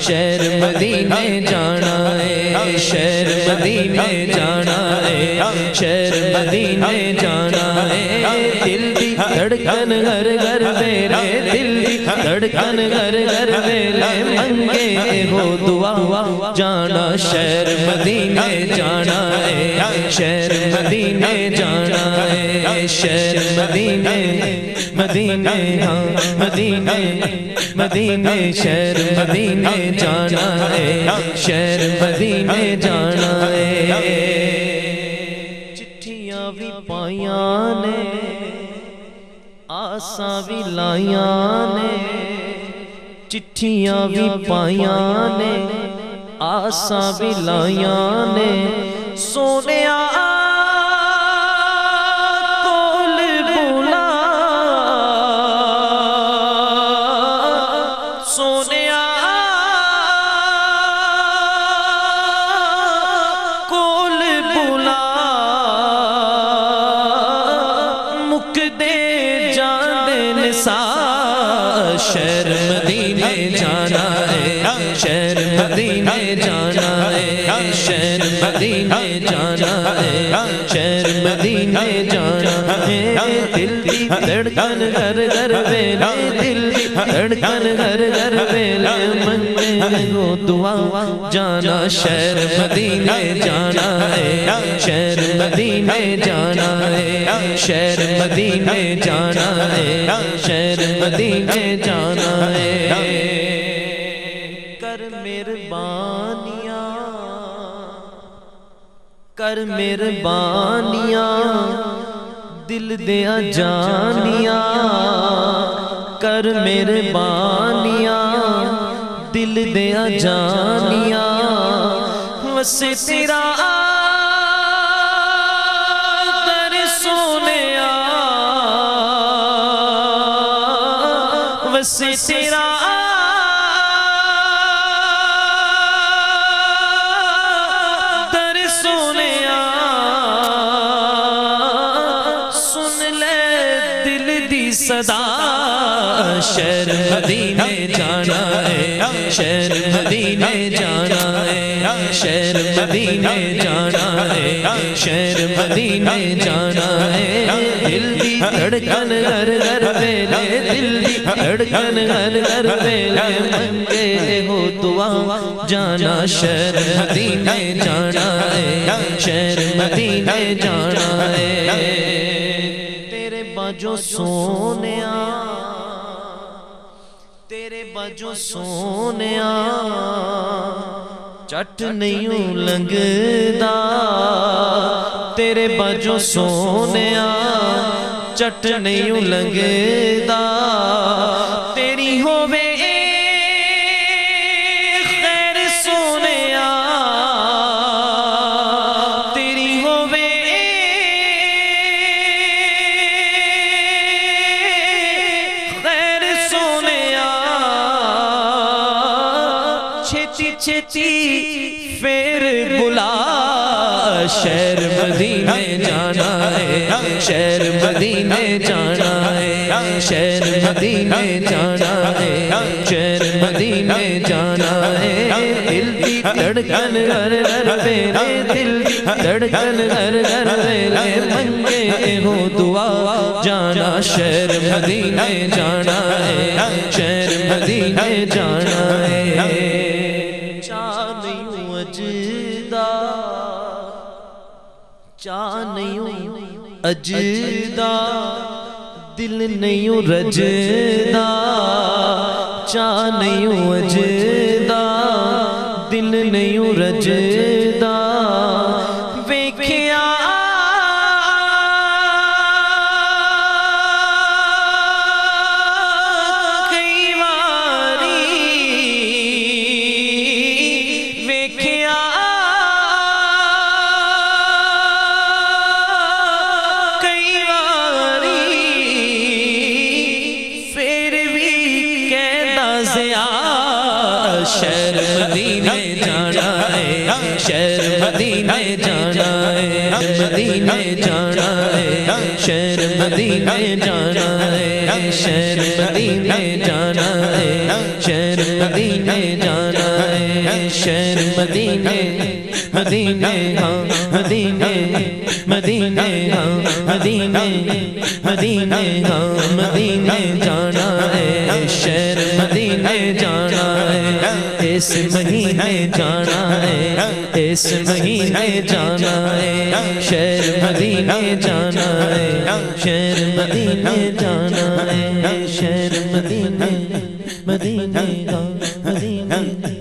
شہر مدینے جانا ہے، شہر مدینے جانا ہے، شہر مدینے جانا ہے، دل دی دھڑکن گھر گھر میرے، دل دی دھڑکن گھر گھر میرے، منگے ہو دعا جانا شہر مدینے جانا ہے، شہر مدینے جانا ہے، شہر مدینے مدینے ہاں مدینے مدینے شہر مدینے جانا ہے، شہر مدینے جانا ہے۔ چٹھیاں بھی پائیاں نے آساں بھی لائیاں نے، چٹھیاں بھی پائیاں نے آساں بھی لائیاں نے، سونیا کول بولا سونیا کول بولا مک دے جان نسا، شہر مدینے جانا ہے، شہر مدینے جانا ہے، شہر مدینے جانا ہے، شہر مدینے جانا ہے، دل دی دھڑکن گھر گھر میرے، دل دی دھڑکن گھر گھر میرے، منگے ہو دعا جانا شہر مدینے جانا ہے، شہر مدینے جانا ہے، شہر مدینے جانا ہے، شہر مدینے جانا ہے۔ کر مہربانیاں کر مہربانیاں دل دیا جانیاں، کر مہربانیاں دل دیا جانیاں، وسے تیرا در سونیا، وسے تیرا در سونیا، سن لے دل دی صدا، شہر مدینے جانا ہے، شہر مدینے جانا ہے، شہر مدینے جانا ہے، شہر مدینے جانا ہے، دل دی دھڑکن گھر گھر میرے، دل دی دھڑکن گھر گھر میرے، منگے ہو دعا جانا شہر مدینے جانا ہے، شہر مدینے جانا ہے۔ تیرے باجو سونیا تیرے باجو سونیا چٹ نہیں لنگدا، تیرے باجو سونیا چٹ نہیں لنگدا، تیری ہووے خیر سونیا، تیری ہووے خیر سونیا، چھتی چھتی پھر بلا، شہر مدینے جانا ہے، شہر مدینے جانا ہے، شہر مدینے جانا ہے، شہر مدینے جانا ہے، دل دی دھڑکن گھر گھر میرے، دل دی دھڑکن گھر گھر میرے، منگے ہو دعا جانا شہر مدینے جانا ہے، شہر مدینے جانا ہے۔ چاہ نہیں اجدا چاہ نہیں اجدا، دل نہیں رجدا، چاہ نہیں اجدا، دل نہیں رجدا، ویکھیا کئی واری، ویکھیا کئی واری، پھر بھی کہندا زیا، شہر مدینے جانا ہے، شہر مدینے جانا ہے، مدینے جانا ہے، شہر مدینے جانا ہے، شہر مدینے جانا ہے، شہر مدینے جانا شہر مدینے مدینے ہاں مدینے مدینے ہاں مدینے مدینے ہاں مدینے جانا ہے شہر مدینے جانا ہے اس مہینے جانا ہے اس مہینے جانا ہے شہر مدینے جانا ہے شہر مدینے جانا ہے شہر مدینے مدینے ہاں مدینے